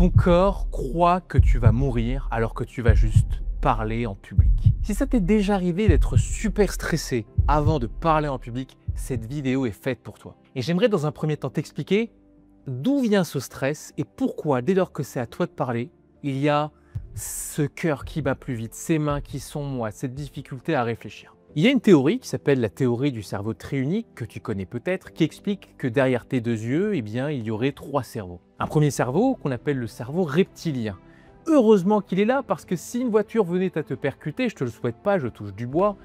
Ton corps croit que tu vas mourir alors que tu vas juste parler en public. Si ça t'est déjà arrivé d'être super stressé avant de parler en public, cette vidéo est faite pour toi. Et j'aimerais dans un premier temps t'expliquer d'où vient ce stress et pourquoi, dès lors que c'est à toi de parler, il y a ce cœur qui bat plus vite, ces mains qui sont moites, cette difficulté à réfléchir. Il y a une théorie qui s'appelle la théorie du cerveau triunique, que tu connais peut-être, qui explique que derrière tes deux yeux, il y aurait trois cerveaux. Un premier cerveau qu'on appelle le cerveau reptilien. Heureusement qu'il est là, parce que si une voiture venait à te percuter, je te le souhaite pas, je touche du bois,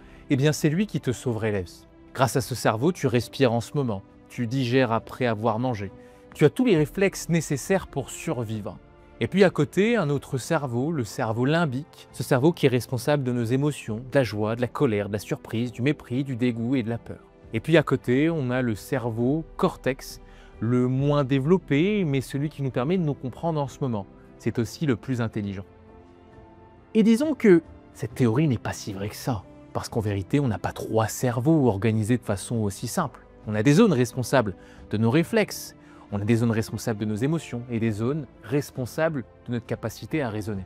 c'est lui qui te sauverait l'os. Grâce à ce cerveau, tu respires en ce moment, tu digères après avoir mangé, tu as tous les réflexes nécessaires pour survivre. Et puis à côté, un autre cerveau, le cerveau limbique, ce cerveau qui est responsable de nos émotions, de la joie, de la colère, de la surprise, du mépris, du dégoût et de la peur. Et puis à côté, on a le cerveau cortex, le moins développé, mais celui qui nous permet de nous comprendre en ce moment. C'est aussi le plus intelligent. Et disons que cette théorie n'est pas si vraie que ça, parce qu'en vérité, on n'a pas trois cerveaux organisés de façon aussi simple. On a des zones responsables de nos réflexes, on a des zones responsables de nos émotions et des zones responsables de notre capacité à raisonner.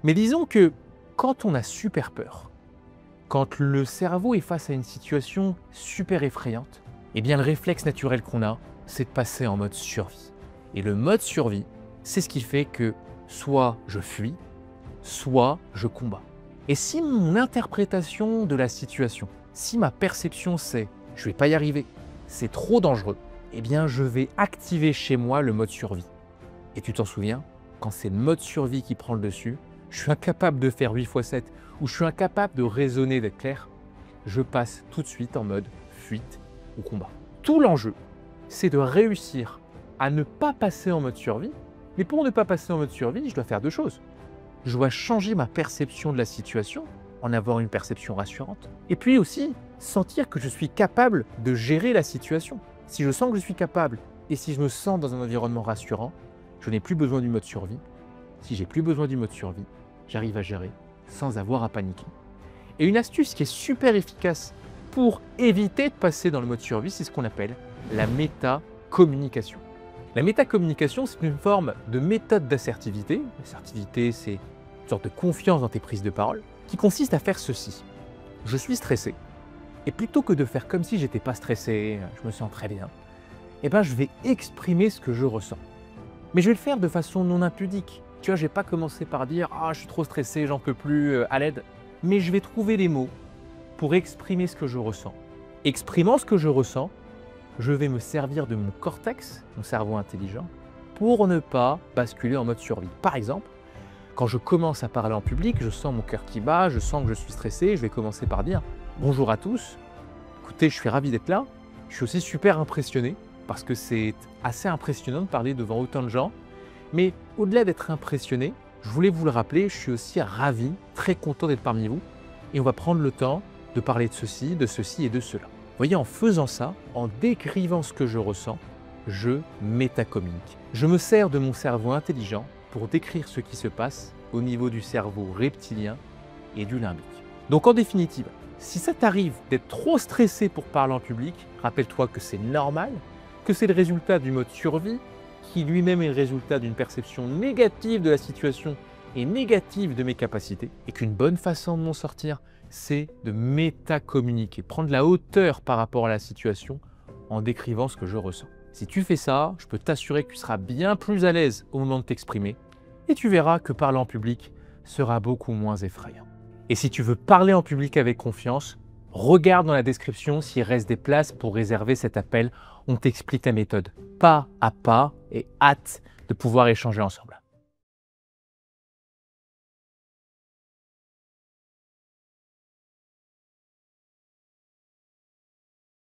Mais disons que quand on a super peur, quand le cerveau est face à une situation super effrayante, le réflexe naturel qu'on a, c'est de passer en mode survie. Et le mode survie, c'est ce qui fait que soit je fuis, soit je combats. Et si mon interprétation de la situation, si ma perception c'est « je vais pas y arriver, c'est trop dangereux », je vais activer chez moi le mode survie. Et tu t'en souviens, quand c'est le mode survie qui prend le dessus, je suis incapable de faire 8 x 7 ou je suis incapable de raisonner, d'être clair, je passe tout de suite en mode fuite ou combat. Tout l'enjeu, c'est de réussir à ne pas passer en mode survie, mais pour ne pas passer en mode survie, je dois faire deux choses. Je dois changer ma perception de la situation, en avoir une perception rassurante, et puis aussi sentir que je suis capable de gérer la situation. Si je sens que je suis capable et si je me sens dans un environnement rassurant, je n'ai plus besoin du mode survie. Si j'ai plus besoin du mode survie, j'arrive à gérer sans avoir à paniquer. Et une astuce qui est super efficace pour éviter de passer dans le mode survie, c'est ce qu'on appelle la métacommunication. La métacommunication, c'est une forme de méthode d'assertivité. L'assertivité, c'est une sorte de confiance dans tes prises de parole, qui consiste à faire ceci. Je suis stressé. Et plutôt que de faire comme si j'étais pas stressé, je me sens très bien, je vais exprimer ce que je ressens. Mais je vais le faire de façon non impudique. Tu vois, je vais pas commencer par dire « Ah, je suis trop stressé, j'en peux plus, à l'aide ». Mais je vais trouver les mots pour exprimer ce que je ressens. Exprimant ce que je ressens, je vais me servir de mon cortex, mon cerveau intelligent, pour ne pas basculer en mode survie. Par exemple, quand je commence à parler en public, je sens mon cœur qui bat, je sens que je suis stressé, je vais commencer par dire « Bonjour à tous, écoutez, je suis ravi d'être là, je suis aussi super impressionné, parce que c'est assez impressionnant de parler devant autant de gens, mais au-delà d'être impressionné, je voulais vous le rappeler, je suis aussi ravi, très content d'être parmi vous, et on va prendre le temps de parler de ceci et de cela. » Vous voyez, en faisant ça, en décrivant ce que je ressens, je métacommunique. Je me sers de mon cerveau intelligent pour décrire ce qui se passe au niveau du cerveau reptilien et du limbique. Donc en définitive, si ça t'arrive d'être trop stressé pour parler en public, rappelle-toi que c'est normal, que c'est le résultat du mode survie, qui lui-même est le résultat d'une perception négative de la situation et négative de mes capacités, et qu'une bonne façon de m'en sortir, c'est de métacommuniquer, prendre la hauteur par rapport à la situation en décrivant ce que je ressens. Si tu fais ça, je peux t'assurer que tu seras bien plus à l'aise au moment de t'exprimer, et tu verras que parler en public sera beaucoup moins effrayant. Et si tu veux parler en public avec confiance, regarde dans la description s'il reste des places pour réserver cet appel. On t'explique la méthode pas à pas et hâte de pouvoir échanger ensemble.